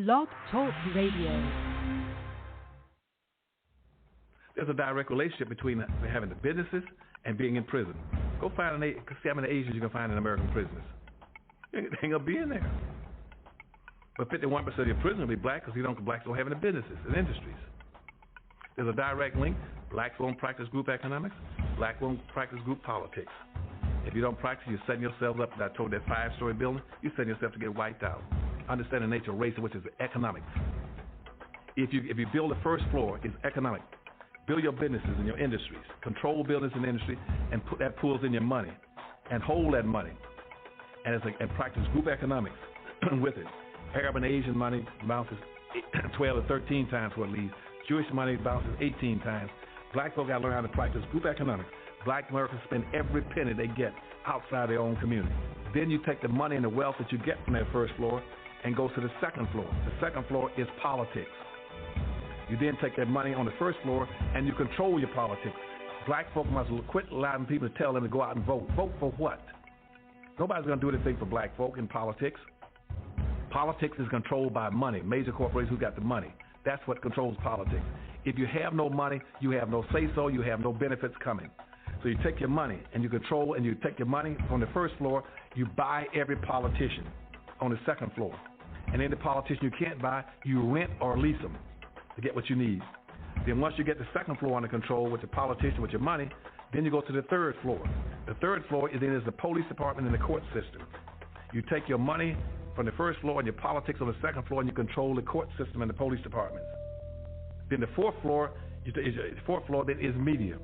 Blog Talk Radio. There's a direct relationship between having the businesses and being in prison. Go find how many Asians you can find in American prisons. They ain't gonna be in there. But 51% of your prisoners will be black because blacks don't have any businesses and industries. There's a direct link. Blacks won't practice group economics. Blacks won't practice group politics. If you don't practice, you're setting yourself up. I told that 5-story building, you're setting yourself to get wiped out. Understand the nature of race, which is economics. If you build the first floor, it's economic. Build your businesses and your industries. Control business and industry, and put that pulls in your money, and hold that money, and practice group economics with it. Arab and Asian money bounces 12 to 13 times what it leaves. Jewish money bounces 18 times. Black folk got to learn how to practice group economics. Black Americans spend every penny they get outside their own community. Then you take the money and the wealth that you get from that first floor and go to the second floor. The second floor is politics. You then take that money on the first floor and you control your politics. Black folk must quit allowing people to tell them to go out and vote. Vote for what? Nobody's going to do anything for black folk in politics. Politics is controlled by money, major corporations who got the money. That's what controls politics. If you have no money, you have no say-so, you have no benefits coming. So you take your money and you control, and you take your money from the first floor, you buy every politician on the second floor. And then the politician you can't buy, you rent or lease them to get what you need. Then once you get the second floor under control with the politician, with your money, then you go to the third floor. The third floor is the police department and the court system. You take your money from the first floor and your politics on the second floor, and you control the court system and the police departments. Then the fourth floor then is media.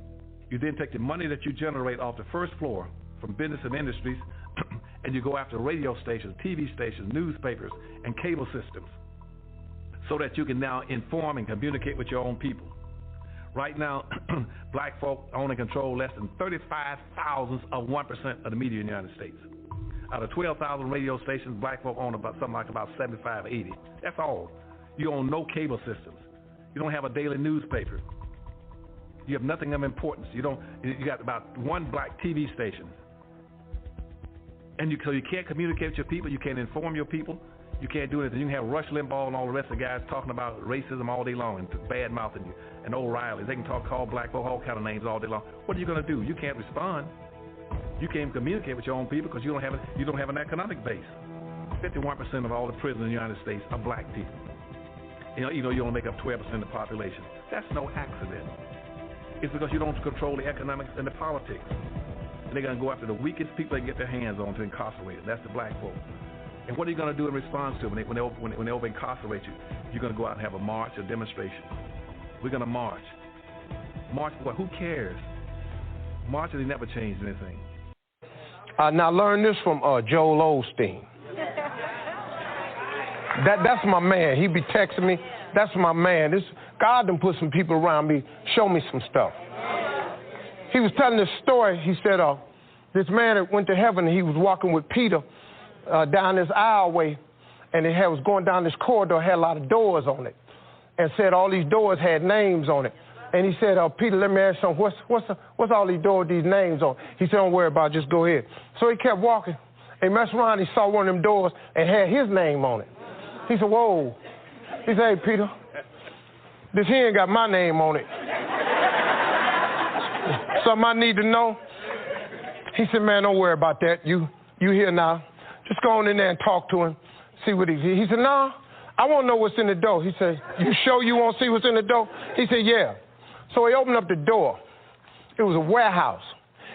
You then take the money that you generate off the first floor from business and industries, and you go after radio stations, TV stations, newspapers, and cable systems, so that you can now inform and communicate with your own people. Right now, black folk own and control less than 35 thousandths of 1% of the media in the United States. Out of 12,000 radio stations, black folk own about 75, 80. That's all. You own no cable systems. You don't have a daily newspaper. You have nothing of importance. You got about one black TV station. So you can't communicate with your people. You can't inform your people. You can't do anything. You can have Rush Limbaugh and all the rest of the guys talking about racism all day long and bad-mouthing you, and O'Reilly. They can call black folk all kind of names all day long. What are you going to do? You can't respond. You can't communicate with your own people because you don't have an economic base. 51% of all the prisoners in the United States are black people. You only make up 12% of the population. That's no accident. It's because you don't control the economics and the politics. And they're going to go after the weakest people they can get their hands on to incarcerate them. That's the black folk. And what are you going to do in response to them when they over-incarcerate you? You're going to go out and have a march, a demonstration. We're going to march. March for what? Who cares? Marches, they never changed anything. Now learn this from Joel Osteen. That's my man. He be texting me. That's my man. God done put some people around me, show me some stuff. He was telling this story. He said this man that went to heaven, and he was walking with Peter down this aisleway, and it was going down this corridor, had a lot of doors on it, and said all these doors had names on it. And he said, Peter, let me ask you something. What's all these doors, these names on? He said, don't worry about it, just go ahead. So he kept walking, and he messed around, he saw one of them doors and had his name on it. He said, whoa. He said, hey, Peter, this here ain't got my name on it. Something I need to know? He said, man, don't worry about that. You here now. Just go on in there and talk to him, see what he said, no, I want to know what's in the door. He said, you sure you want to see what's in the door? He said, yeah. So he opened up the door. It was a warehouse.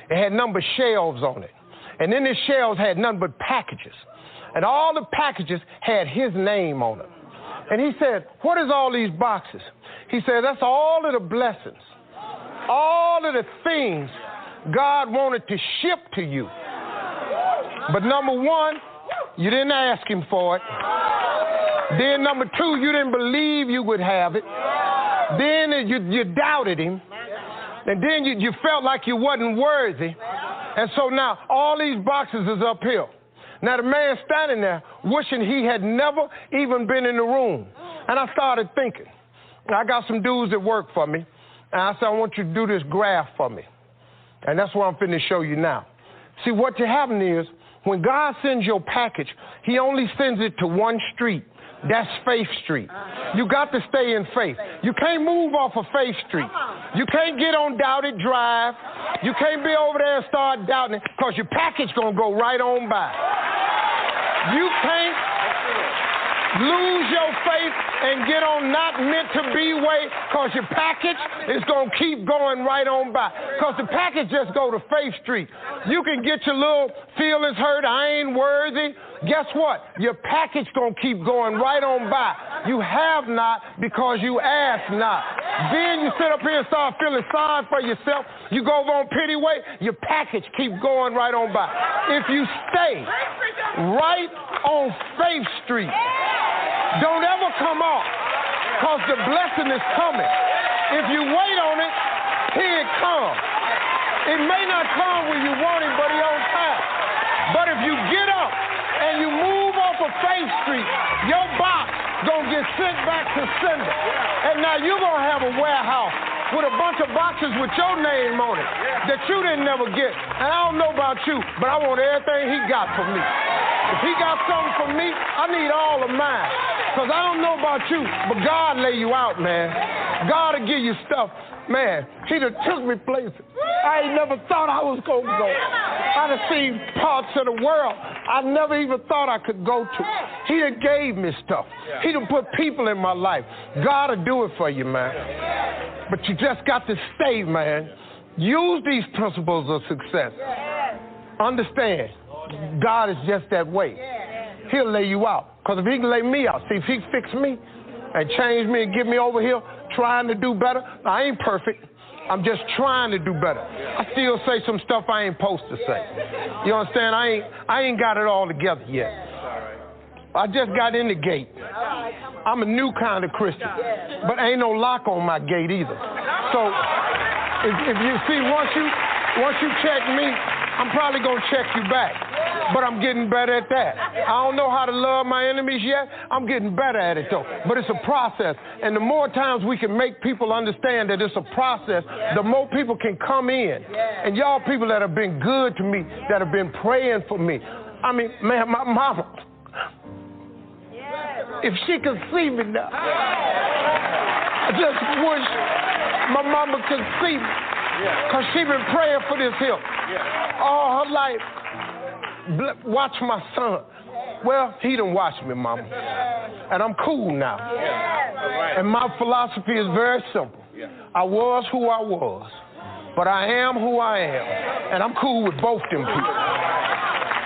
It had numbered shelves on it. And then the shelves had nothing but packages. And all the packages had his name on them. And he said, what is all these boxes? He said, that's all of the blessings, all of the things God wanted to ship to you. But number one, you didn't ask him for it. Then number two, you didn't believe you would have it. Then you doubted him. And then you felt like you wasn't worthy. And so now all these boxes is up here. Now the man standing there wishing he had never even been in the room. And I started thinking, I got some dudes that work for me. And I said, I want you to do this graph for me. And that's what I'm finna show you now. See, what happening is, when God sends your package, he only sends it to one street. That's Faith Street. You got to stay in faith. You can't move off of Faith Street. You can't get on Doubted Drive. You can't be over there and start doubting it because your package going to go right on by. You can't lose your faith and get on not meant to be way because your package is going to keep going right on by. Because the package just go to Faith Street. You can get your little feelings hurt. I ain't worthy. Guess what? Your package going to keep going right on by. You have not because you ask not. Then you sit up here and start feeling sorry for yourself. You go over on Pity Way, your package keep going right on by. If you stay right on Faith Street, don't ever come off because the blessing is coming. If you wait on it, here it comes. It may not come when you want it, but it's on time. But if you get up and you move off of Faith Street, your box gonna get sent back to sender. And now you're gonna have a warehouse with a bunch of boxes with your name on it that you didn't never get. And I don't know about you, but I want everything he got for me. If he got something for me, I need all of mine. Because I don't know about you, but God lay you out, man. God will give you stuff. Man, he done took me places I ain't never thought I was going to go. I done seen parts of the world I never even thought I could go to. He done gave me stuff. He done put people in my life. God will do it for you, man. But you just got to stay, man. Use these principles of success. Understand, God is just that way. He'll lay you out. Because if he can lay me out, see, if he fix me and change me and get me over here trying to do better, I ain't perfect. I'm just trying to do better. I still say some stuff I ain't supposed to say. You understand? I ain't got it all together yet. I just got in the gate. I'm a new kind of Christian, but ain't no lock on my gate either. So if you see, once you check me, I'm probably gonna check you back. But I'm getting better at that. I don't know how to love my enemies yet. I'm getting better at it, though. But it's a process. And the more times we can make people understand that it's a process, the more people can come in. And y'all people that have been good to me, that have been praying for me. I mean, man, my mama, if she could see me now, I just wish my mama could see me. Because she been praying for this here all her life. Watch my son. Well, he done watched me, mama. And I'm cool now. And my philosophy is very simple. I was who I was, but I am who I am. And I'm cool with both them people.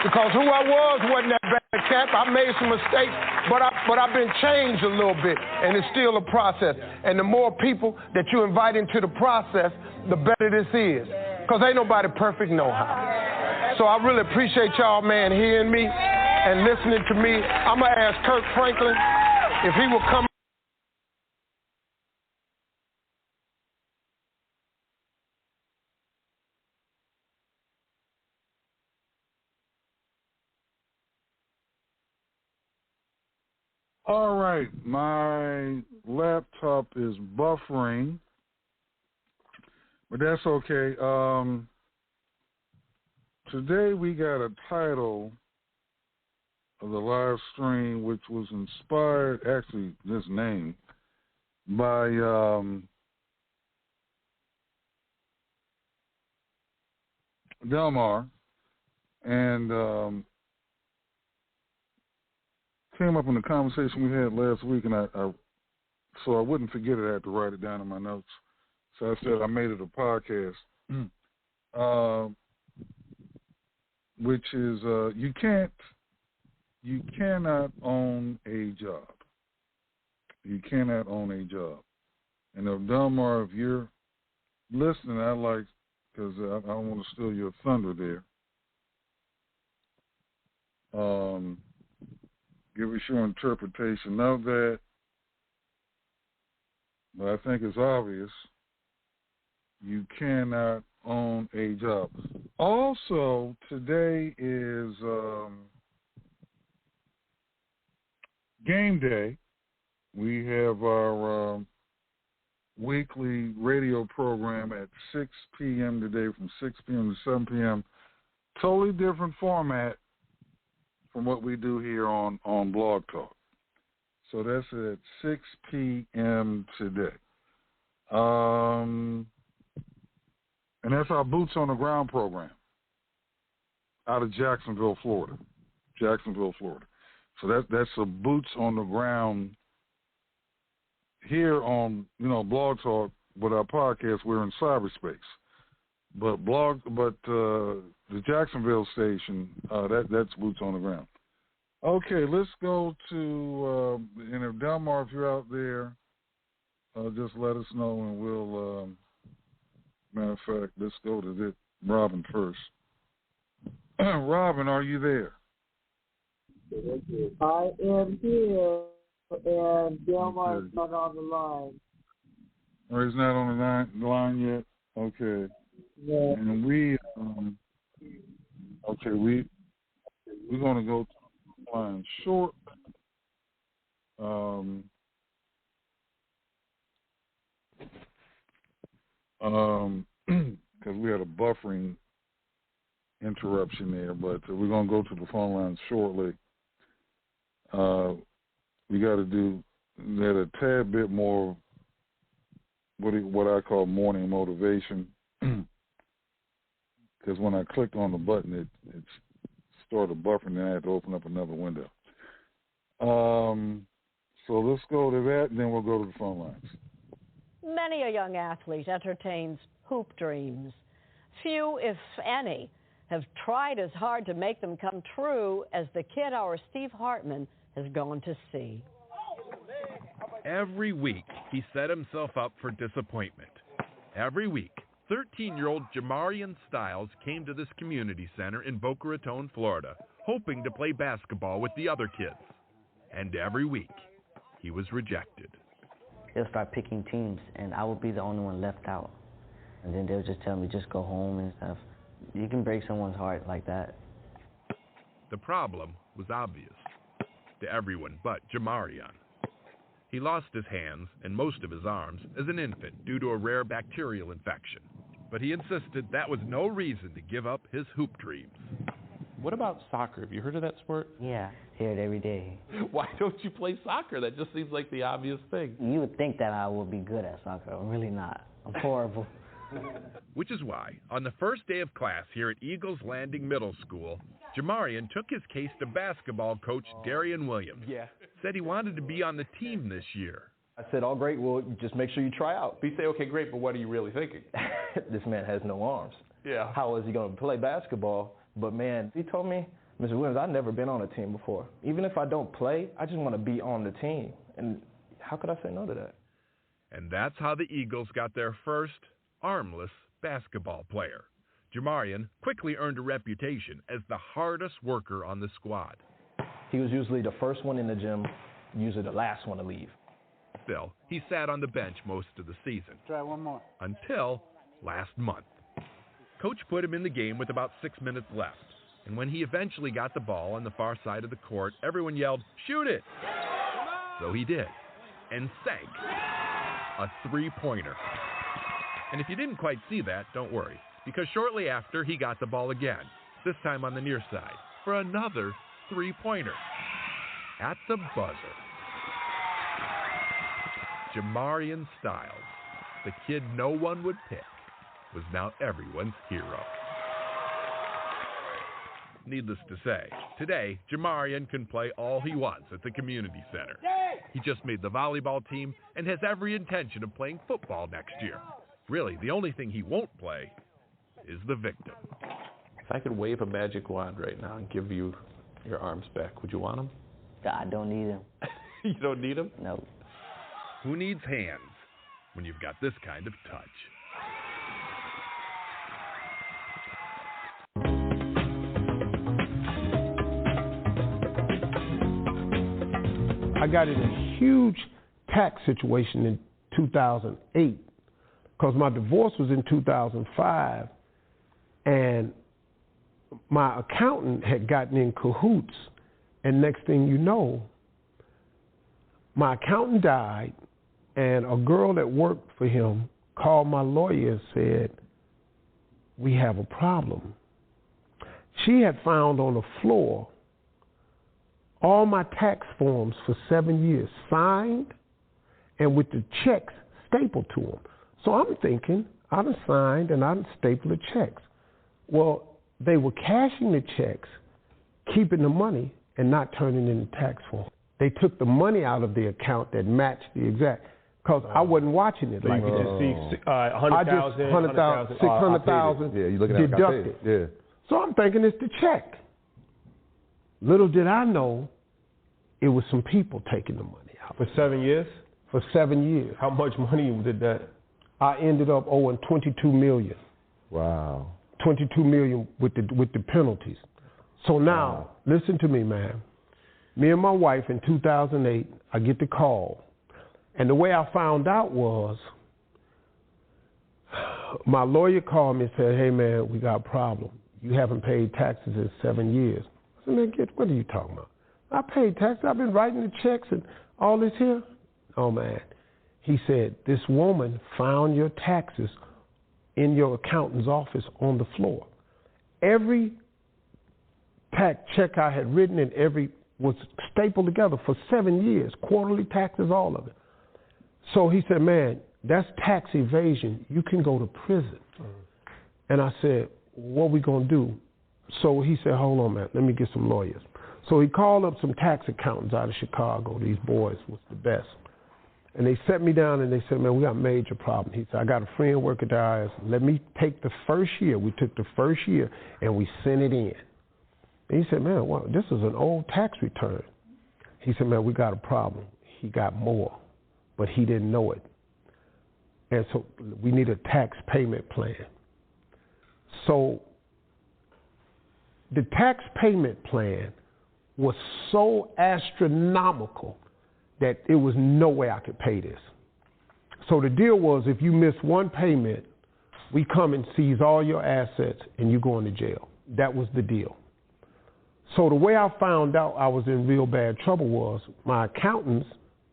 Because who I was wasn't that bad cat. I made some mistakes, but I've been changed a little bit, and it's still a process. And the more people that you invite into the process, the better this is. Because ain't nobody perfect no how. So I really appreciate y'all, man, hearing me and listening to me. I'm going to ask Kirk Franklin if he will come. All right, my laptop is buffering, but that's okay. Today we got a title of the live stream which was inspired, actually this name, by Delmar, and came up in the conversation we had last week, and I so I wouldn't forget it, I had to write it down in my notes. So I said I made it a podcast. Which is you cannot own a job. You cannot own a job. And if Delmar, if you're listening, I like, because I don't want to steal your thunder there. Give us your interpretation of that. But I think it's obvious. You cannot own a job. Also, today is game day. We have our weekly radio program at 6 p.m. today, from 6 p.m. to 7 p.m. Totally different format from what we do here on Blog Talk. So that's at 6 p.m. today. And that's our Boots on the Ground program out of Jacksonville, Florida. So that's a Boots on the Ground here on, Blog Talk. With our podcast, we're in cyberspace. But the Jacksonville station, that's Boots on the Ground. Okay, let's go to, and if Delmar, if you're out there, just let us know, and we'll, matter of fact, let's go to Robin first. Robin, are you there? I am here, and Delmar is not on the line. Or he's not on the line yet? Okay. Yeah. And we're going to go to the line short. Because we had a buffering interruption there, but we're going to go to the phone lines shortly. We got to do that a tad bit more what I call morning motivation, because when I clicked on the button, it started buffering, and I had to open up another window. So let's go to that, and then we'll go to the phone lines. Many a young athlete entertains hoop dreams. Few, if any, have tried as hard to make them come true as the kid our Steve Hartman has gone to see. Every week, he set himself up for disappointment. Every week, 13-year-old Jamarian Styles came to this community center in Boca Raton, Florida, hoping to play basketball with the other kids. And every week, he was rejected. They'll start picking teams, and I would be the only one left out. And then they'll just tell me, just go home and stuff. You can break someone's heart like that. The problem was obvious to everyone but Jamarian. He lost his hands and most of his arms as an infant due to a rare bacterial infection. But he insisted that was no reason to give up his hoop dreams. What about soccer? Have you heard of that sport? Yeah, hear it every day. Why don't you play soccer? That just seems like the obvious thing. You would think that I would be good at soccer. I'm really not. I'm horrible. Which is why, on the first day of class here at Eagles Landing Middle School, Jamarian took his case to basketball coach Darian Williams. Said he wanted to be on the team this year. I said, oh, great, well, just make sure you try out. But you say, okay, great, but what are you really thinking? This man has no arms. Yeah. How is he going to play basketball? But, man, he told me, Mr. Williams, I've never been on a team before. Even if I don't play, I just want to be on the team. And how could I say no to that? And that's how the Eagles got their first armless basketball player. Jamarian quickly earned a reputation as the hardest worker on the squad. He was usually the first one in the gym, usually the last one to leave. Still, he sat on the bench most of the season. Try one more. Until last month. Coach put him in the game with about 6 minutes left. And when he eventually got the ball on the far side of the court, everyone yelled, "Shoot it!" So he did. And sank a three-pointer. And if you didn't quite see that, don't worry, because shortly after, he got the ball again, this time on the near side, for another three-pointer. At the buzzer. Jamarian Styles, the kid no one would pick, was now everyone's hero. Needless to say, today, Jamarian can play all he wants at the community center. He just made the volleyball team and has every intention of playing football next year. Really, the only thing he won't play is the victim. If I could wave a magic wand right now and give you your arms back, would you want them? I don't need them. You don't need them? No. Who needs hands when you've got this kind of touch? I got in a huge tax situation in 2008 because my divorce was in 2005, and my accountant had gotten in cahoots, and next thing you know, my accountant died, and a girl that worked for him called my lawyer and said, "We have a problem." She had found on the floor all my tax forms for 7 years, signed, and with the checks stapled to them. So I'm thinking, I done signed and I done stapled the checks. Well, they were cashing the checks, keeping the money, and not turning in the tax form. They took the money out of the account that matched the exact, because I wasn't watching it. So like you could just see 100,000, 600,000 yeah, you looking at deducted. Yeah. So I'm thinking it's the check. Little did I know, it was some people taking the money out. For 7 years? For 7 years. How much money did that? I ended up owing $22 million. Wow. $22 million with the penalties. So now, listen to me, man. Me and my wife in 2008, I get the call. And the way I found out was, my lawyer called me and said, hey, man, we got a problem. You haven't paid taxes in 7 years. I said, man, what are you talking about? I paid taxes. I've been writing the checks and all this here. Oh, man. He said, this woman found your taxes in your accountant's office on the floor. Every tax check I had written and every was stapled together for 7 years, quarterly taxes, all of it. So he said, man, that's tax evasion. You can go to prison. And I said, what are we going to do? So he said, hold on, man, let me get some lawyers. So he called up some tax accountants out of Chicago. These boys was the best. And they set me down and they said, man, we got a major problem. He said, I got a friend working at the IRS. Let me take the first year. We took the first year and we sent it in. And he said, man, well, this is an old tax return. He said, man, we got a problem. He got more, but he didn't know it. And so we need a tax payment plan. So the tax payment plan was so astronomical that there was no way I could pay this. So the deal was, if you miss one payment, we come and seize all your assets and you go into jail. That was the deal. So the way I found out I was in real bad trouble was my accountants,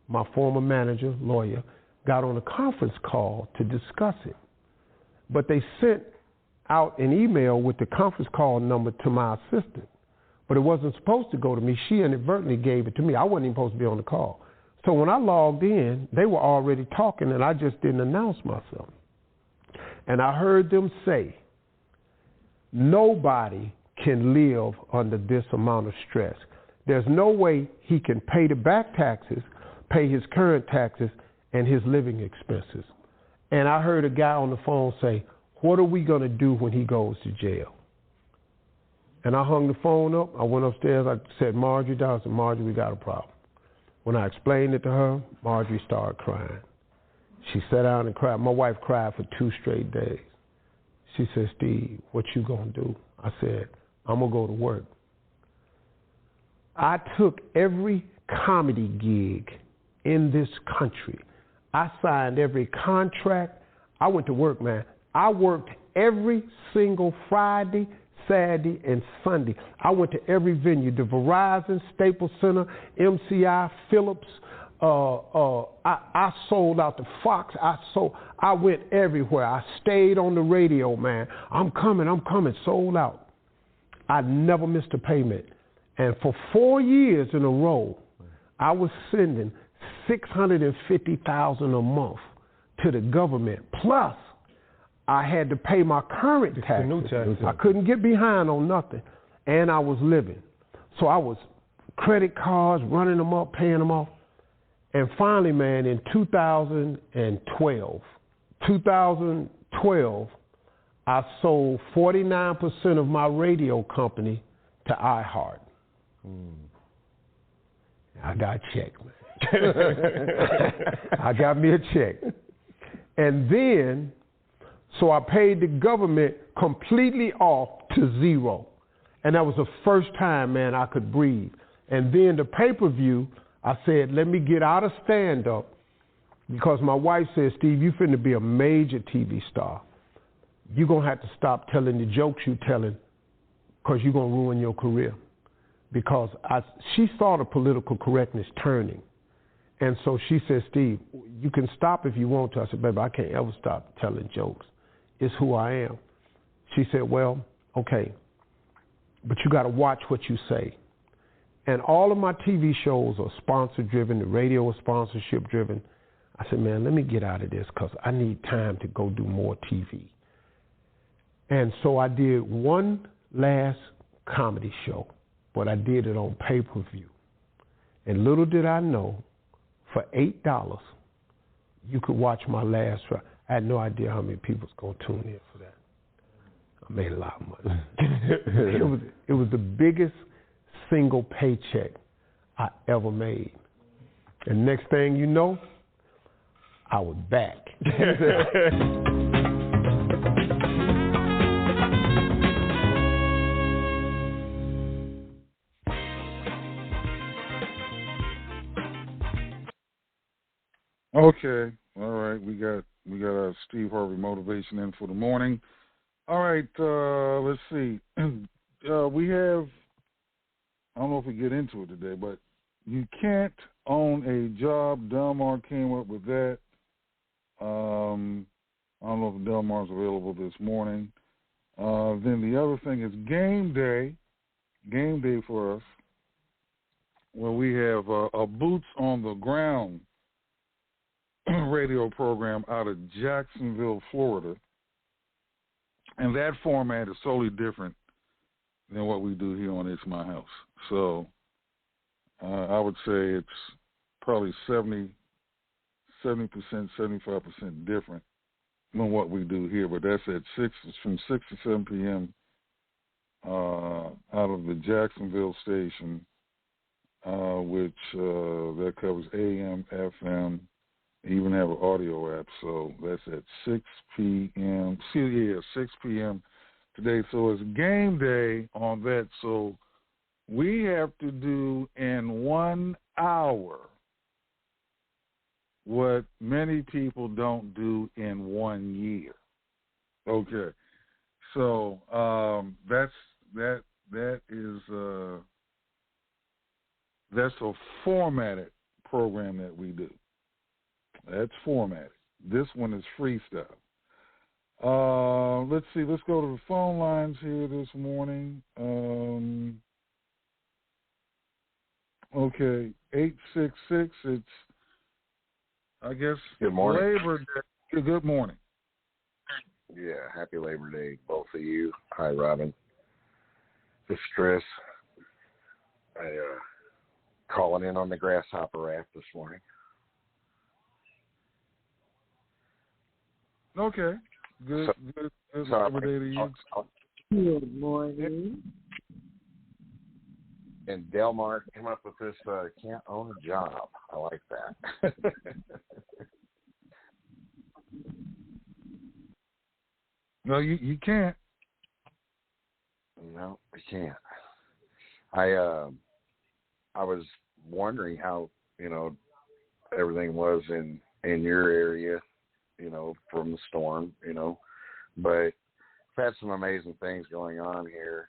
my former manager, lawyer, got on a conference call to discuss it. But they sent out an email with the conference call number to my assistant. But it wasn't supposed to go to me. She inadvertently gave it to me. I wasn't even supposed to be on the call. So when I logged in, they were already talking, and I just didn't announce myself. And I heard them say, nobody can live under this amount of stress. There's no way he can pay the back taxes, pay his current taxes, and his living expenses. And I heard a guy on the phone say, what are we going to do when he goes to jail? And I hung the phone up. I went upstairs. I said, Marjorie down. I said, Marjorie, we got a problem. When I explained it to her, Marjorie started crying. She sat down and cried. My wife cried for 2 straight days. She said, Steve, what you going to do? I said, I'm going to go to work. I took every comedy gig in this country. I signed every contract. I went to work, man. I worked every single Friday, Saturday, and Sunday. I went to every venue, the Verizon, Staples Center, MCI, Phillips. I sold out the Fox. I went everywhere. I stayed on the radio, man. I'm coming, sold out. I never missed a payment. And for 4 years in a row, I was sending $650,000 a month to the government. Plus, I had to pay my current taxes. I couldn't get behind on nothing. And I was living. So I was credit cards, running them up, paying them off. And finally, man, in 2012, I sold 49% of my radio company to iHeart. I got a check, man. I got me a check. And then, so I paid the government completely off to zero. And that was the first time, man, I could breathe. And then the pay-per-view, I said, let me get out of stand-up, because my wife said, Steve, you finna be a major TV star. You're going to have to stop telling the jokes you're telling, because you're going to ruin your career. Because she saw the political correctness turning. And so she said, Steve, you can stop if you want to. I said, baby, I can't ever stop telling jokes. It's who I am. She said, well, okay, but you got to watch what you say. And all of my TV shows are sponsor-driven. The radio is sponsorship-driven. I said, man, let me get out of this because I need time to go do more TV. And so I did one last comedy show, but I did it on pay-per-view. And little did I know, for $8, you could watch my last show. I had no idea how many people was going to tune in for that. I made a lot of money. It was the biggest single paycheck I ever made. And next thing you know, I was back. Okay, all right. We got our Steve Harvey motivation in for the morning. All right, let's see. We have. I don't know if we get into it today, but you can't own a job. Delmar came up with that. I don't know if Delmar's available this morning. Then the other thing is game day for us, where we have a Boots on the Ground radio program out of Jacksonville, Florida. And that format is totally different than what we do here on It's My House. So I would say it's probably 70%, 75% different than what we do here. But that's at from 6 to 7 p.m. Out of the Jacksonville station, which that covers AM, FM, even have an audio app. So that's at 6 p.m. 6 p.m. today. So it's game day on that. So we have to do in 1 hour what many people don't do in 1 year. Okay. So that's a formatted program that we do. That's formatted. This one is freestyle. Let's see. Let's go to the phone lines here this morning. Okay, 866. It's, I guess, good morning. Labor Day. Good morning. Yeah, happy Labor Day, both of you. Hi, Robin. This is Chris. I calling in on the grasshopper raft this morning. Okay. Good Labor Day to you. Good morning. And Delmar came up with this can't own a job. I like that. No, you can't. No, we can't. I was wondering how, everything was in your area, from the storm, but I've had some amazing things going on here.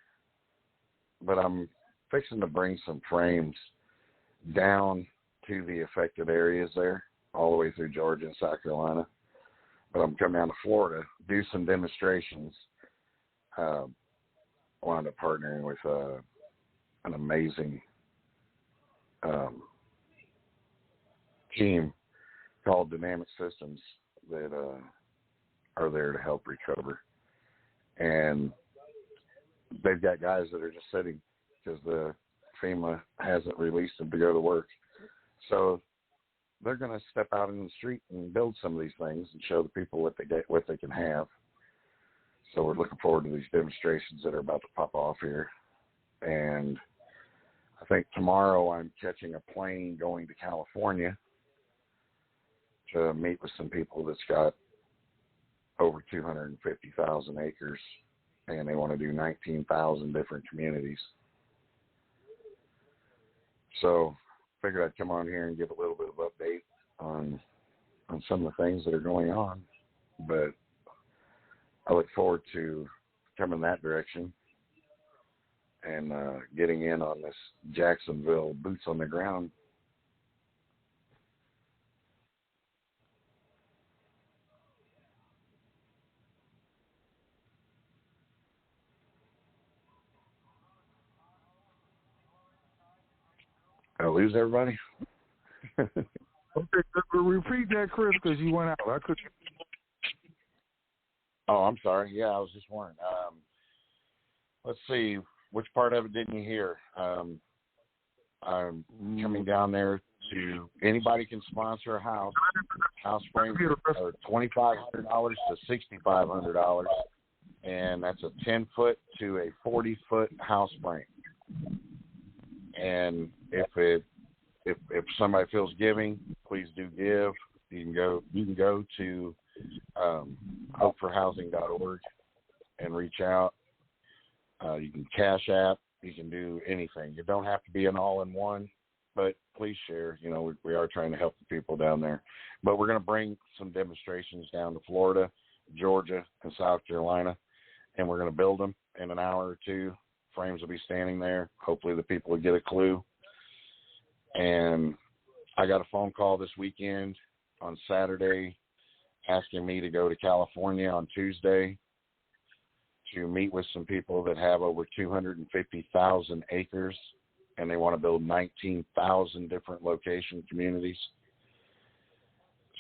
But I'm fixing to bring some frames down to the affected areas there, all the way through Georgia and South Carolina. But I'm coming down to Florida, do some demonstrations. Wound up partnering with an amazing team called Dynamic Systems that are there to help recover. And they've got guys that are just sitting because the FEMA hasn't released them to go to work. So they're going to step out in the street and build some of these things and show the people what they can have. So we're looking forward to these demonstrations that are about to pop off here. And I think tomorrow I'm catching a plane going to California to meet with some people that's got over 250,000 acres, and they want to do 19,000 different communities. So figured I'd come on here and give a little bit of update on some of the things that are going on. But I look forward to coming that direction and getting in on this Jacksonville boots on the ground. lose everybody? Okay, repeat that, Chris, because you went out. I couldn't. Oh, I'm sorry. Yeah, I was just wondering. Let's see. Which part of it didn't you hear? I'm coming down there to anybody can sponsor a house. House frames are $2,500 to $6,500, and that's a 10-foot to a 40-foot house frame. And if somebody feels giving, please do give. You can go to hopeforhousing.org and reach out. You can Cash App. You can do anything. You don't have to be an all-in-one, but please share. You know, we are trying to help the people down there. But we're going to bring some demonstrations down to Florida, Georgia, and South Carolina, and we're going to build them in an hour or two. Frames will be standing there. Hopefully the people will get a clue. And I got a phone call this weekend on Saturday asking me to go to California on Tuesday to meet with some people that have over 250,000 acres, and they want to build 19,000 different location communities.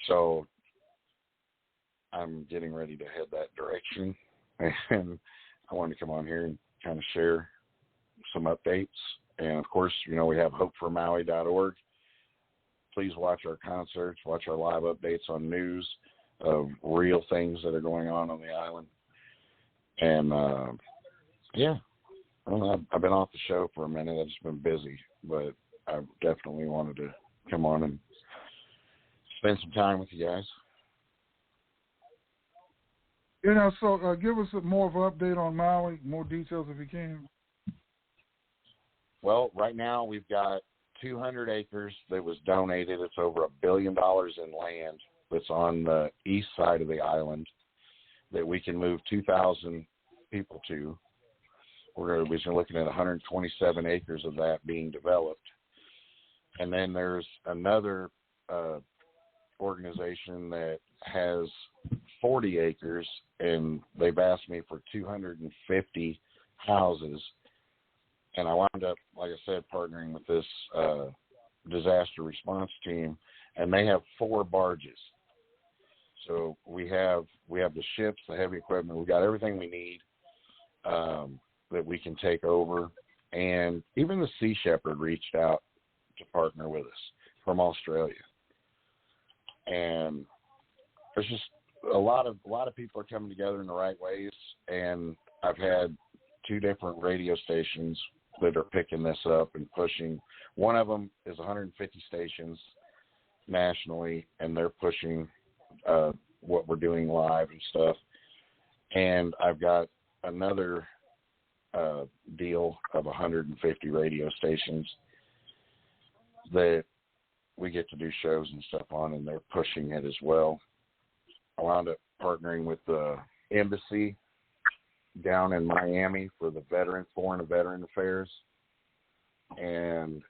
So I'm getting ready to head that direction, and I wanted to come on here and kind of share some updates. And, of course, you know, we have hopeformaui.org. Please watch our concerts, watch our live updates on news of real things that are going on the island. And, yeah, I don't know, I've been off the show for a minute. I've just been busy, but I definitely wanted to come on and spend some time with you guys. You know, so give us more of an update on Maui, more details if you can. Well, right now we've got 200 acres that was donated. It's over $1 billion in land that's on the east side of the island that we can move 2,000 people to. We're looking at 127 acres of that being developed. And then there's another organization that has 40 acres, and they've asked me for 250 houses. And I wound up, like I said, partnering with this disaster response team, and they have 4 barges. So we have the ships, the heavy equipment. We've got everything we need that we can take over. And even the Sea Shepherd reached out to partner with us from Australia. And there's just a lot of people are coming together in the right ways. And I've had 2 different radio stations that are picking this up and pushing. One of them is 150 stations nationally, and they're pushing what we're doing live and stuff. And I've got another deal of 150 radio stations that we get to do shows and stuff on, and they're pushing it as well. I wound up partnering with the embassy down in Miami for the Foreign and Veteran Affairs, and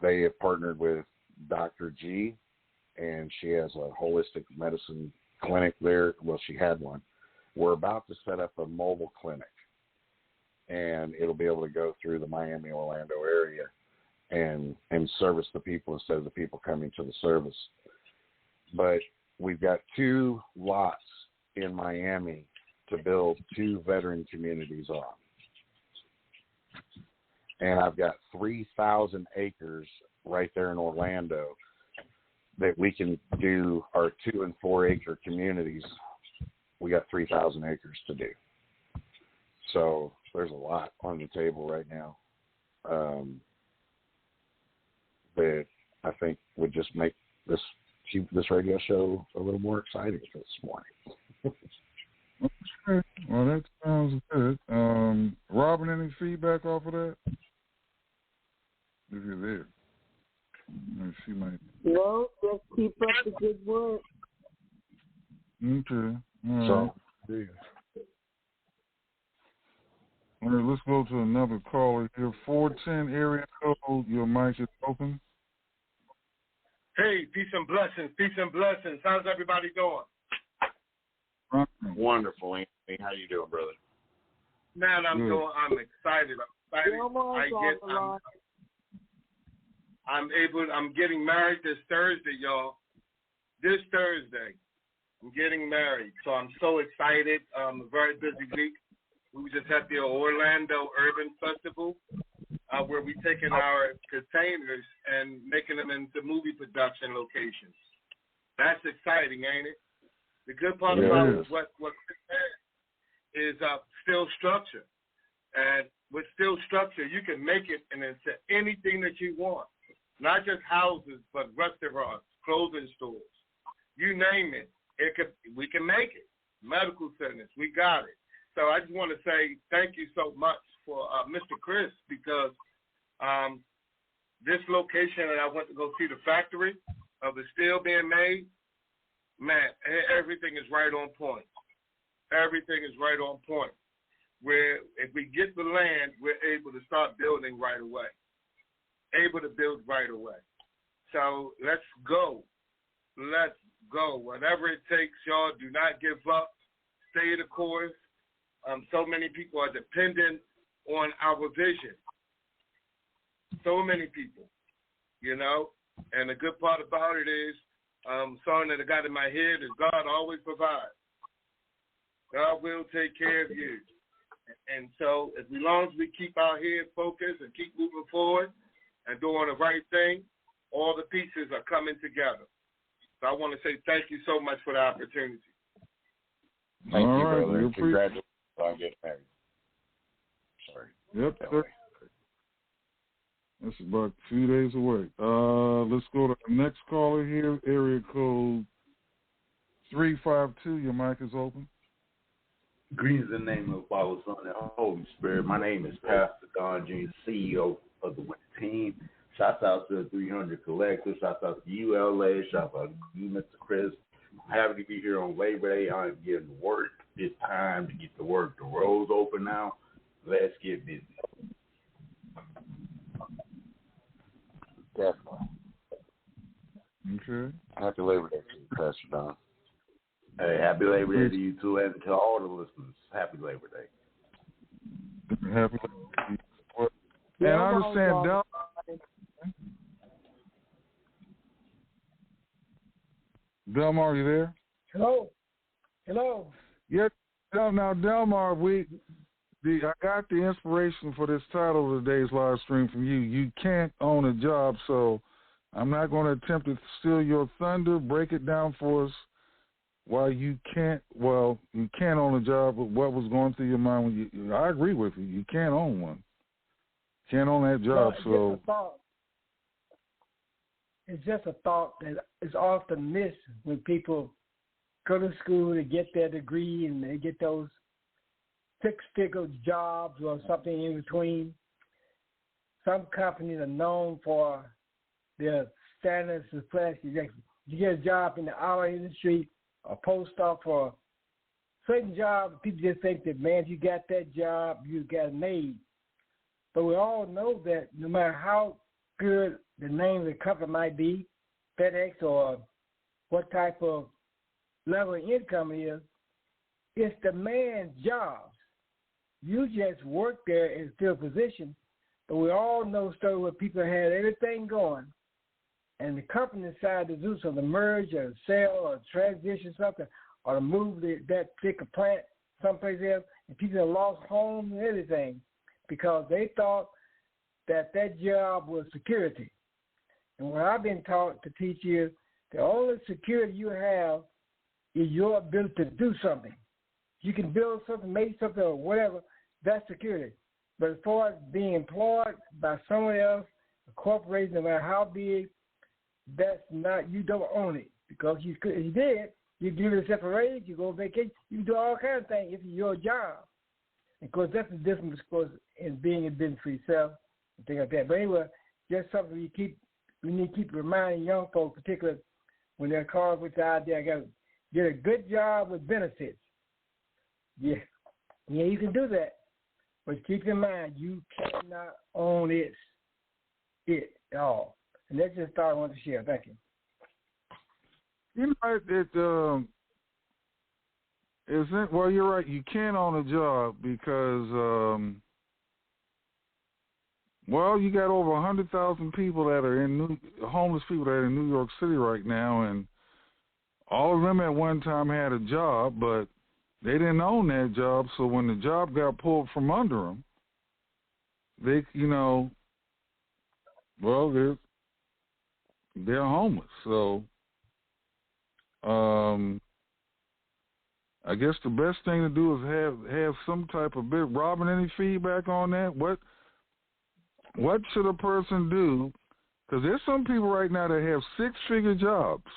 they have partnered with Dr. G, and she has a holistic medicine clinic there. Well, she had one. We're about to set up a mobile clinic, and it'll be able to go through the Miami, Orlando area and service the people instead of the people coming to the service. But we've got 2 lots in Miami to build 2 veteran communities on. And I've got 3,000 acres right there in Orlando that we can do our 2 and 4 acre communities. We got 3,000 acres to do. So there's a lot on the table right now that I think would just make this radio show a little more exciting this morning. Okay. Well, that sounds good. Robin, any feedback off of that? If you're there. She might. No, just keep up the good work. Okay. All So, right. All right, let's go to another caller here. 410 area code. Your mic is open. Hey, peace and blessings. Peace and blessings. How's everybody doing? Wonderful, Anthony. How you doing, brother? Man, I'm excited. I'm getting married this Thursday, y'all. This Thursday, I'm getting married. So I'm so excited. A very busy week. We were just at the Orlando Urban Festival, where we're taking our containers and making them into movie production locations. That's exciting, ain't it? The good part about what is still structure. And with still structure, you can make it into anything that you want. Not just houses, but restaurants, clothing stores. You name it, we can make it. Medical centers, we got it. So I just want to say thank you so much for Mr. Chris, because this location that I went to go see the factory of the steel being made, man, everything is right on point. Everything is right on point. Where if we get the land, we're able to start building right away. Able to build right away. So let's go. Let's go. Whatever it takes, y'all, do not give up. Stay the course. So many people are dependent on our vision. So many people, you know. And the good part about it is, song that I got in my head is God always provides. God will take care of you. And so as long as we keep our head focused and keep moving forward and doing the right thing, all the pieces are coming together. So I want to say thank you so much for the opportunity. Thank you, right, brother. Congratulations on getting married. Sorry. Yep. That's about 2 days away. Let's go to the next caller here, area code 352. Your mic is open. Greetings in the name of the Father, Son, and Holy Spirit. My name is Pastor Don Jr., CEO of the Winter Team. Shouts out to the 300 Collective. Shouts out to you, LA. Shouts out to you, Mr. Chris. I'm happy to be here on Labor Day. I'm getting to work. It's time to get to work. The road's open now. Let's get busy. Definitely. Okay. Happy Labor Day to you, Pastor Don. Hey, happy Labor Day to you too, and to all the listeners. Happy Labor Day. Happy Labor Day. And I understand, Del. Delmar, are you there? Hello. Hello. Yes. Now, Delmar, I got the inspiration for this title of today's live stream from you. You can't own a job, so I'm not going to attempt to steal your thunder. Break it down for us. Why you can't own a job, but what was going through your mind when you? I agree with you. You can't own one. Can't own that job. So it's just a thought that is often missed when people go to school to get their degree and they get those six-figure jobs or something in between. Some companies are known for their standards of class. You get a job in the auto industry, a post off for a certain job, people just think that, man, if you got that job, you got it made. But we all know that no matter how good the name of the company might be, FedEx or what type of level of income it is, it's the man's job. You just work there and still a position, but we all know stories where people had everything going, and the company decided to do something, merge or sell or transition something, or to move that particular plant someplace else, and people have lost homes and everything because they thought that job was security. And what I've been taught to teach is the only security you have is your ability to do something. You can build something, make something, or whatever, that's security. But as far as being employed by someone else, a corporation, no matter how big, that's not, you don't own it. Because if you did, you give yourself a raise, you go on vacation, you can do all kinds of things if it's your job. And of course, that's the difference, of course, in being in business for yourself and things like that. But anyway, just something we need to keep reminding young folks, particularly when they're called with the idea, I got to get a good job with benefits. Yeah, you can do that. But keep in mind, you cannot own it at all. And that's just all I want to share. Thank you. You know, well, you're right. You can't own a job because Well, you got over 100,000 people that are homeless people that are in New York City right now, and all of them at one time had a job, but they didn't own that job. So when the job got pulled from under them, they, well, they're homeless. So, I guess the best thing to do is have some type of bit. Robin, any feedback on that? What should a person do? Because there's some people right now that have six-figure jobs,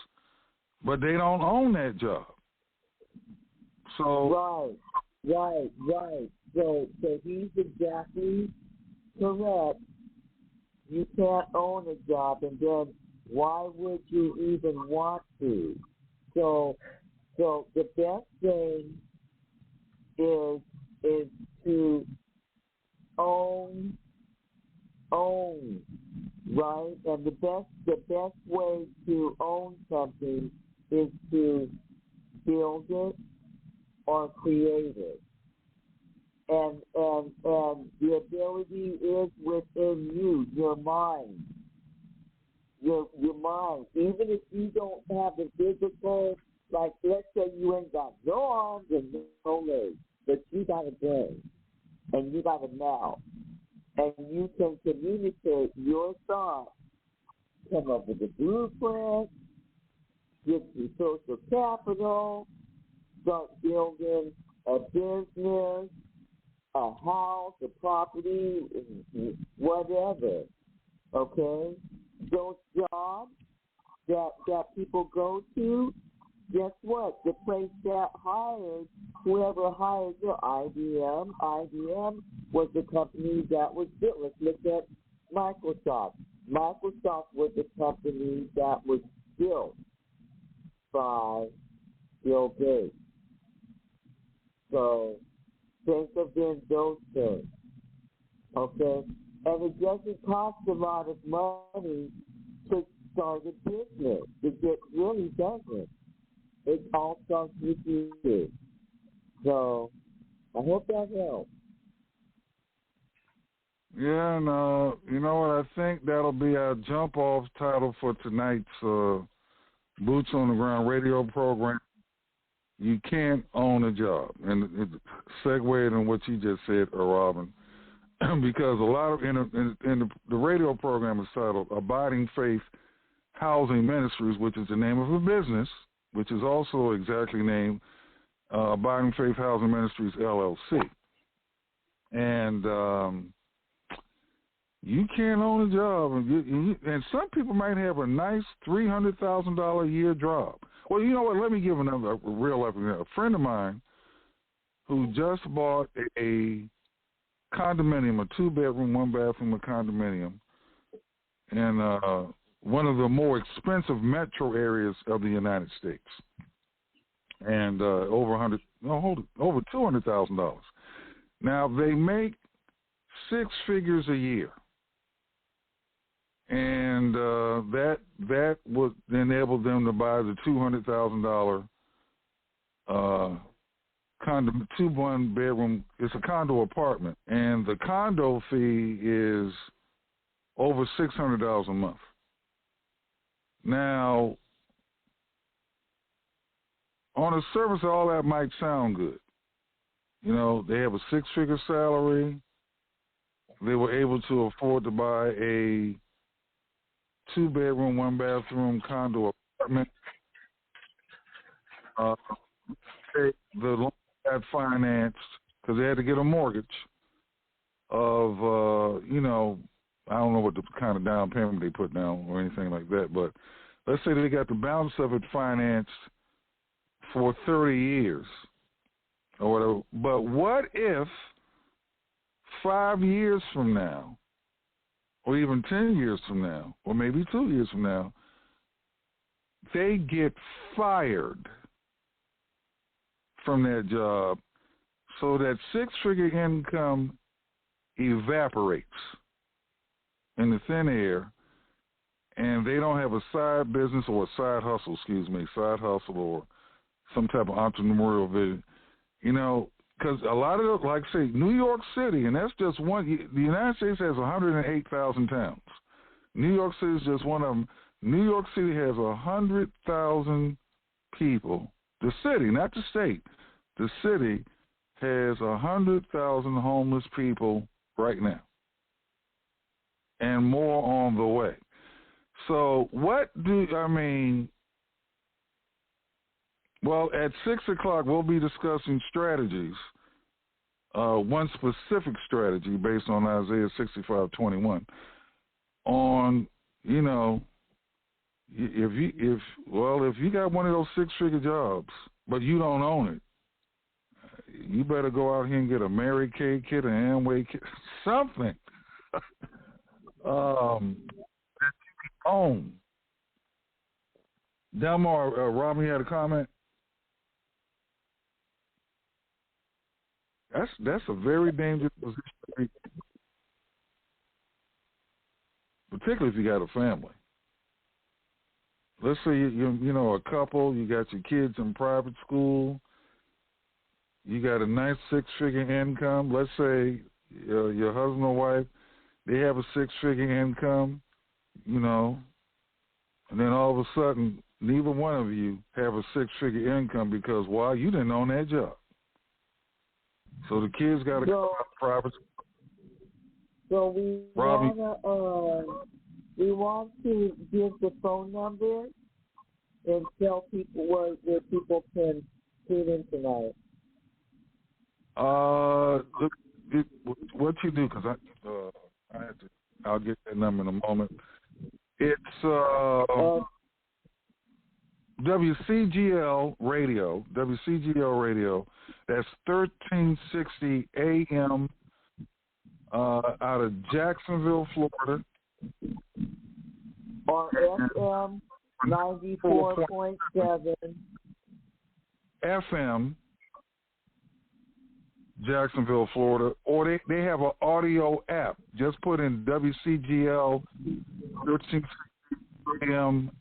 but they don't own that job. So right. So he's exactly correct. You can't own a job, and then why would you even want to? So the best thing is to own, right? And the best way to own something is to build it or create it. And the ability is within you, your mind. Your mind. Even if you don't have the physical, like let's say you ain't got no arms and no legs, but you got a brain and you got a mouth, and you can communicate your thoughts, come up with a blueprint, get your social capital, start building a business, a house, a property, whatever. Okay? Those jobs that people go to, guess what? The place that hires, whoever hires them, IBM was the company that was built. Let's look at Microsoft. Microsoft was the company that was built by Bill Gates. So think of them those things. Okay? And it doesn't cost a lot of money to start a business. It really doesn't. It all starts with you. So I hope that helps. Yeah, and you know what? I think that'll be our jump-off title for tonight's Boots on the Ground radio program. You can't own a job. And it segued in what you just said, Robin, because a lot of, in the radio program is titled Abiding Faith Housing Ministries, which is the name of a business, which is also exactly named Abiding Faith Housing Ministries, LLC. And you can't own a job. And some people might have a nice $300,000 a year job. Well, you know what? Let me give another real-life example. A friend of mine who just bought a condominium, a two-bedroom, one-bathroom condominium, in one of the more expensive metro areas of the United States, and over $200,000. Now they make six figures a year, and that would enable them to buy the $200,000 condo, two one-bedroom. It's a condo apartment, and the condo fee is over $600 a month. Now, on the surface, all that might sound good. You know, they have a six-figure salary. They were able to afford to buy a two-bedroom, one-bathroom condo apartment. The loan got financed because they had to get a mortgage of, I don't know what the kind of down payment they put down or anything like that, but let's say they got the balance of it financed for 30 years or whatever. But what if 5 years from now, or even 10 years from now, or maybe 2 years from now, they get fired from their job, so that six-figure income evaporates in the thin air, and they don't have a side business or a side hustle or some type of entrepreneurial vision. You know, because a lot of, like I say, New York City, and that's just one. The United States has 108,000 towns. New York City is just one of them. New York City has 100,000 people. The city, not the state. The city has 100,000 homeless people right now, and more on the way. So what do I mean? Well, at 6 o'clock, we'll be discussing strategies. One specific strategy based on Isaiah 65:21. On, you know, if you got one of those 6-figure jobs, but you don't own it, you better go out here and get a Mary Kay kit, an Amway kit, something that you can own. Delmar, Rob, you had a comment? That's a very dangerous position, particularly if you got a family. Let's say you know a couple, you got your kids in private school, you got a nice 6-figure income. Let's say your husband or wife, they have a 6-figure income, you know, and then all of a sudden neither one of you have a 6-figure income because why? You didn't own that job. So the kids got to go out to private school. So we want to give the phone number and tell people where people can tune in tonight. What you do? Because I'll get that number in a moment. It's WCGL Radio. WCGL Radio. That's 1360 AM out of Jacksonville, Florida. Or FM 94.7. FM, Jacksonville, Florida. Or they have an audio app. Just put in WCGL 1360 AM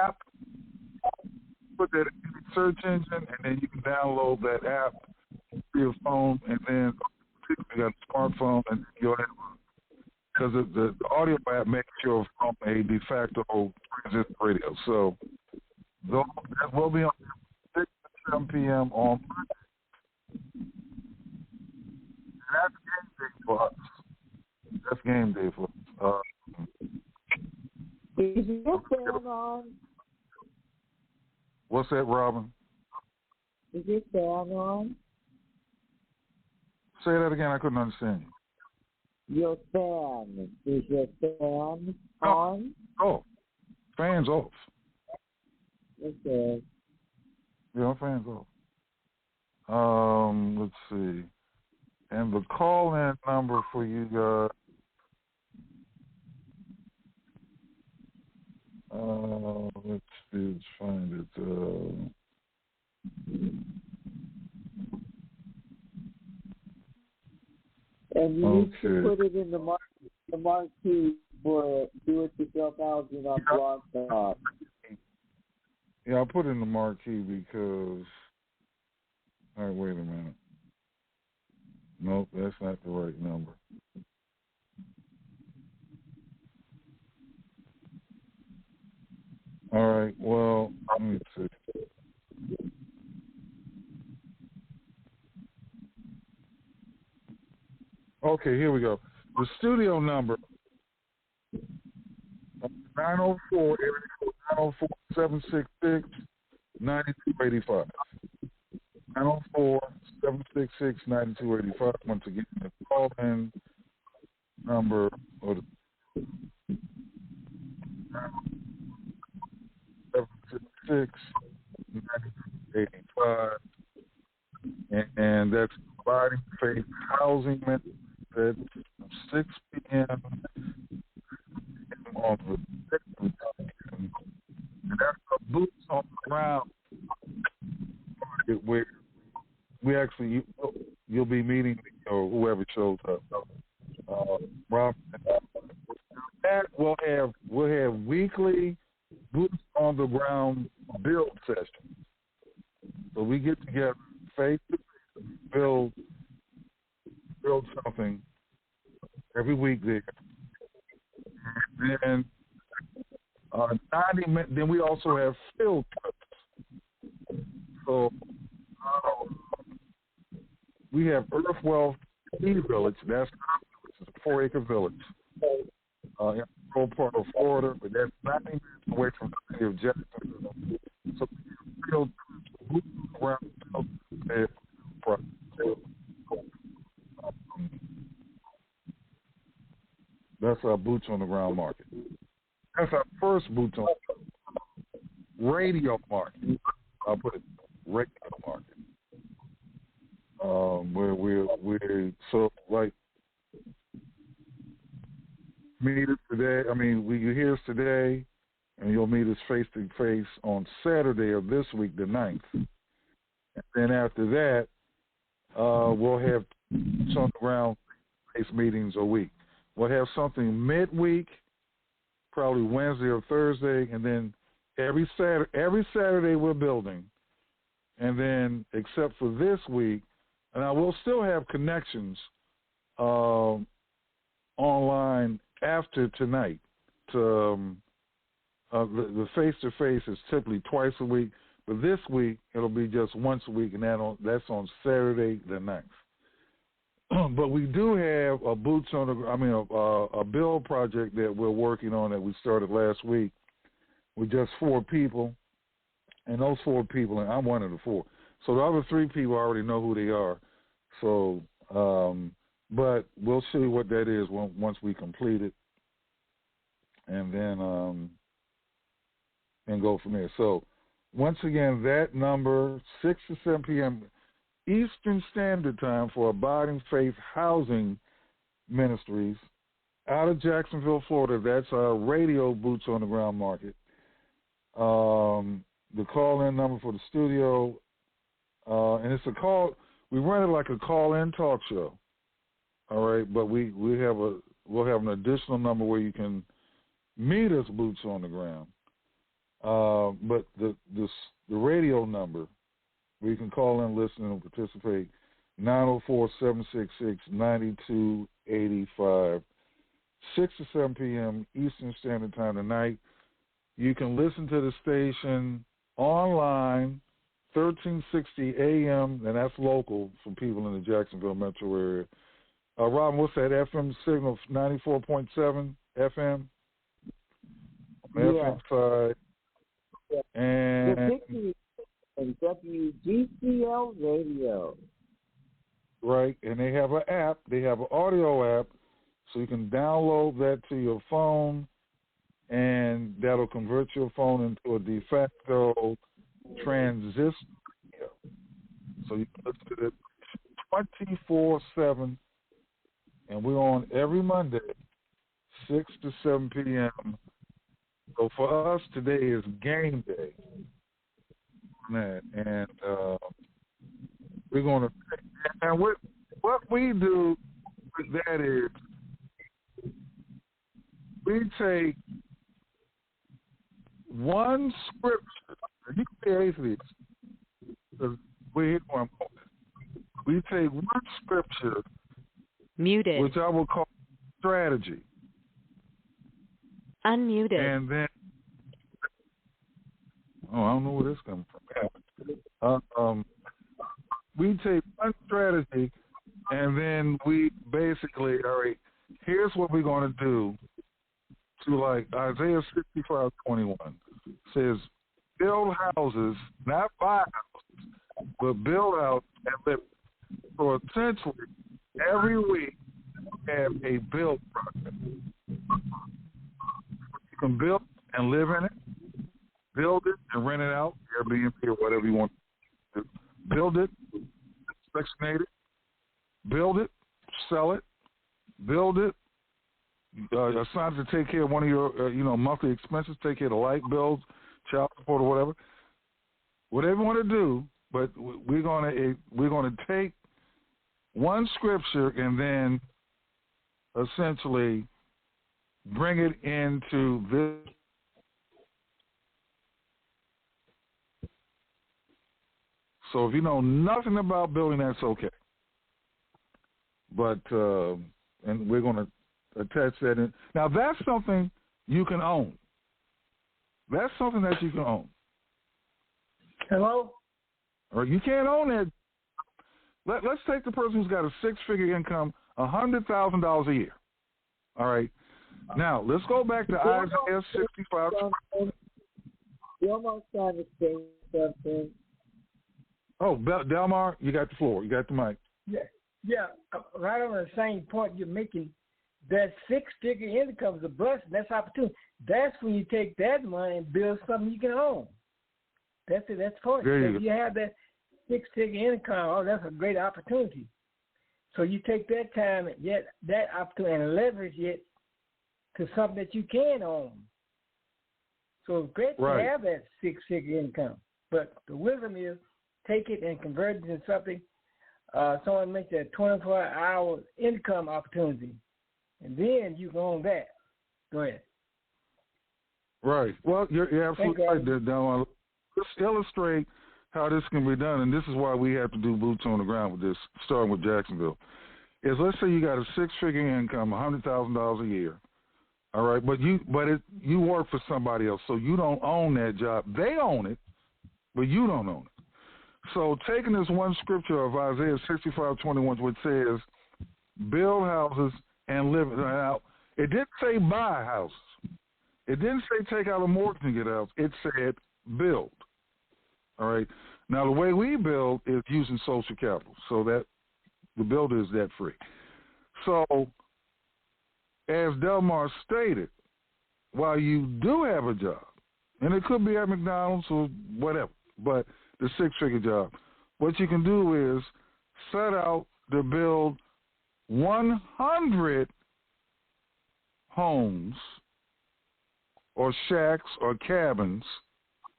app. Put that in the search engine, and then you can download that app to your phone, and then you got a smartphone, and you'll have, because the audio app makes your phone a de facto transistor radio. So that will be on 6 to 7 p.m. on Monday. That's game day for us. That's game day for us. Is your fan on? What's that, Robin? Is your fan on? Say that again. I couldn't understand you. Your fan. Is your fan on? Oh, fan's off. Okay. Yeah, fan's off. Let's see. And the call-in number for you guys. Let's find it. And you need to put it in the marquee for do-it-yourself housing on Blog Talk. Yeah, I'll put it in the marquee because. All right, wait a minute. Nope, that's not the right number. All right, well, let me see. Okay, here we go. The studio number, 904-766-9285. 904-766-9285. Once again, the call-in number, or the 766-9285, and that's Providing Faith Housing Ministry. That's 6 p.m. on the 6th, and that's a boots on the ground where we actually you'll be meeting or whoever shows up. Rob, and we'll have weekly boots on the ground build sessions. So we get together face to face build something every week there. And 90 minutes. Then we also have field trips. So we have Earth Wealth Tea Village. That's a 4-acre village in the rural part of Florida, but that's 90 minutes away from the city of Jacksonville. So field trips around that's our boots on the ground market. That's our first boots on the radio market. I'll put it radio market. Where we're so like meet us today. I mean, you hear us today, and you'll meet us face to face on Saturday of this week, the 9th. And then after that, we'll have boots on the ground face meetings a week. We'll have something midweek, probably Wednesday or Thursday, and then every Saturday we're building. And then, except for this week, and I will still have connections online after tonight. The face-to-face is typically twice a week, but this week it'll be just once a week, and that's on Saturday the 9th. But we do have a a build project that we're working on that we started last week with just 4 people, and those 4 people, and I'm one of the 4. So the other 3 people already know who they are. So, but we'll see what that is once we complete it, and then and go from there. So, once again, that number 6 to 7 p.m. Eastern Standard Time for Abiding Faith Housing Ministries out of Jacksonville, Florida. That's our radio boots on the ground market. The call-in number for the studio, and it's a call. We run it like a call-in talk show. All right, but we'll have an additional number where you can meet us boots on the ground. But the radio number where you can call in, listen, and participate, 904-766-9285, 6 to 7 p.m. Eastern Standard Time tonight. You can listen to the station online, 1360 a.m., and that's local for people in the Jacksonville metro area. Robin, what's that FM signal? 94.7 FM? On the FM side. And WGCL Radio. Right, and they have an app. They have an audio app, so you can download that to your phone, and that'll convert your phone into a de facto transistor. So you can listen to it 24/7, and we're on every Monday, 6 to 7 p.m. So for us, today is game day. And we're going to, and what we do with that is we take one scripture. You can be atheist, because we take one scripture, muted, which I will call strategy. Unmuted. And then, I don't know where this comes from. We take one strategy, and then we basically, all right, here's what we're going to do. To like Isaiah 65:21 says, build houses, not buy houses, but build out and live. So essentially, every week we have a build project. You can build and live in it, build it and rent it out, Airbnb or whatever you want to do. Build it, sectionate it, build it, sell it, build it, assign to take care of one of your monthly expenses, take care of the light bills, child support or whatever. Whatever you want to do, but we're going to take one scripture and then essentially bring it into this. So if you know nothing about building, that's okay. but and we're going to attach that in. Now, that's something you can own. That's something that you can own. Hello? Or you can't own that. Let's take the person who's got a six-figure income, $100,000 a year. All right. Now, let's go back to Isaiah 65. Delmar's trying to say something. Oh, Delmar, you got the floor. You got the mic. Yeah. Right on the same point you're making. That six-figure income is a blessing. That's opportunity. That's when you take that money and build something you can own. That's it. That's the point. If you have that six-figure income, that's a great opportunity. So you take that time and that opportunity and leverage it to something that you can own. So it's great to have that six-figure income. But the wisdom is take it and convert it into something. Someone makes a 24-hour income opportunity. And then you can own that. Go ahead. Right. Well, you're absolutely right there, Don. Let's illustrate how this can be done, and this is why we have to do boots on the ground with this, starting with Jacksonville. Is let's say you got a six-figure income, $100,000 a year. All right, but you work for somebody else, so you don't own that job. They own it, but you don't own it. So taking this one scripture of Isaiah 65:21, which says, "Build houses and live." Now, it didn't say buy houses. It didn't say take out a mortgage and get a house. It said build. All right. Now, the way we build is using social capital, so that the builder is debt free. So, as Delmar stated, while you do have a job, and it could be at McDonald's or whatever, but the six-figure job, what you can do is set out to build 100 homes or shacks or cabins,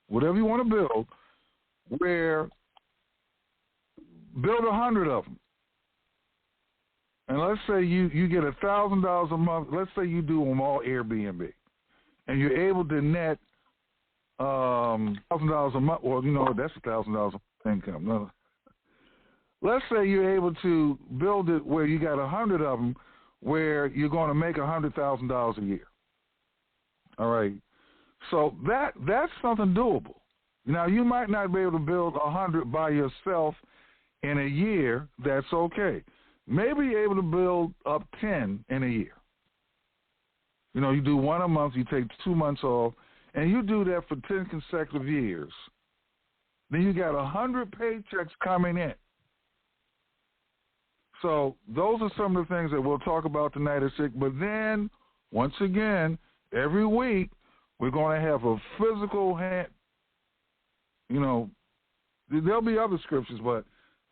whatever you want to build, where build 100 of them. And let's say you get $1,000 a month. Let's say you do them all Airbnb, and you're able to net $1,000 a month. Well, that's $1,000 of income. No. Let's say you're able to build it where you got 100 of them, where you're going to make $100,000 a year. All right. So that's something doable. Now, you might not be able to build 100 by yourself in a year. That's okay. Maybe you're able to build up 10 in a year. You do one a month, you take 2 months off, and you do that for 10 consecutive years. Then you got 100 paychecks coming in. So those are some of the things that we'll talk about tonight at 6. But then, once again, every week, we're going to have a physical hand. There'll be other scriptures, but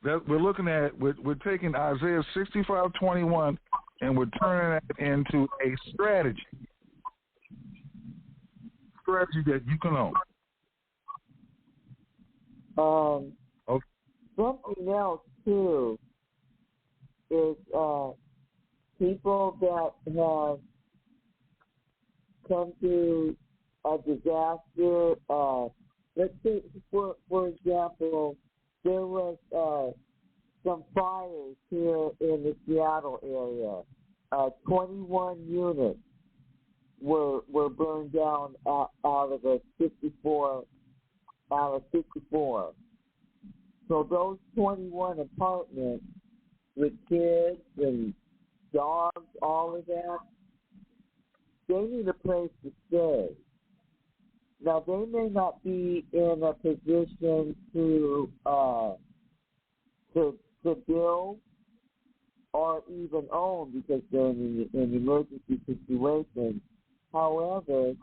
that we're looking at, we're taking Isaiah 65:21 and we're turning that into a strategy that you can own. Okay. Something else too is people that have come to a disaster. Let's say, for example, there was some fires here in the Seattle area. 21 units were burned down out of 54. So those 21 apartments with kids and dogs, all of that, they need a place to stay. Now, they may not be in a position to build or even own because they're in an emergency situation. However,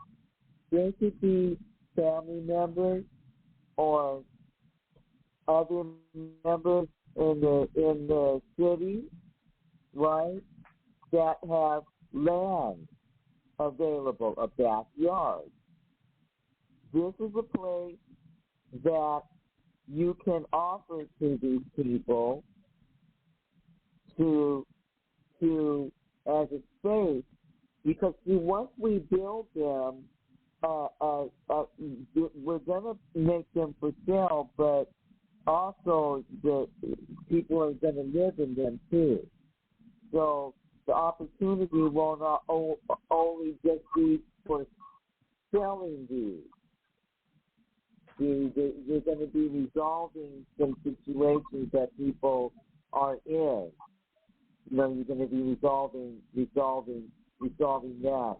there could be family members or other members in the city, right, that have land available, a backyard. This is a place that you can offer to these people to as a space, because once we build them, we're gonna make them for sale, but also the people are gonna live in them too. So the opportunity will not only just be for selling these. You're going to be resolving some situations that people are in. You're going to be resolving that.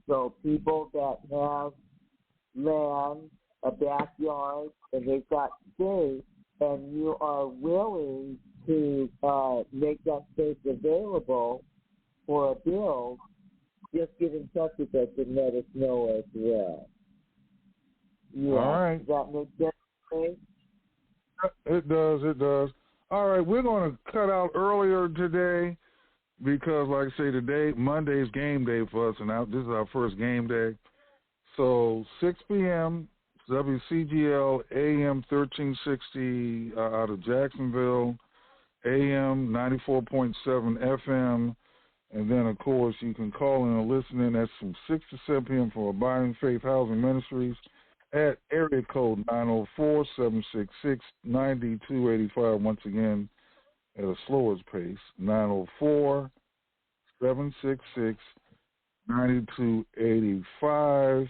So people that have land, a backyard, and they've got space, and you are willing to make that space available for a build, just get in touch with us and let us know as well. Yeah. All right. Does that make sense? It does. All right, we're going to cut out earlier today because, like I say, today, Monday's game day for us, and this is our first game day. So 6 p.m., WCGL AM 1360 out of Jacksonville, AM 94.7 FM, and then, of course, you can call in and listen in. That's from 6 to 7 p.m. for Abiding Faith Housing Ministries at area code 904-766-9285. Once again, at a slower pace, 904-766-9285.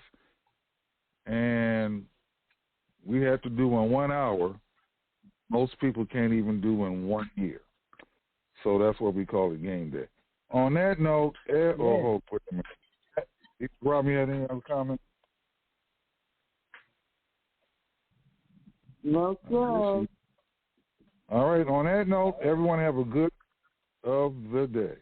And we have to do in 1 hour. Most people can't even do in 1 year. So that's what we call it game day. On that note, wait a minute. Rob, you had any other comments? No, sir. All right. On that note, everyone have a good of the day.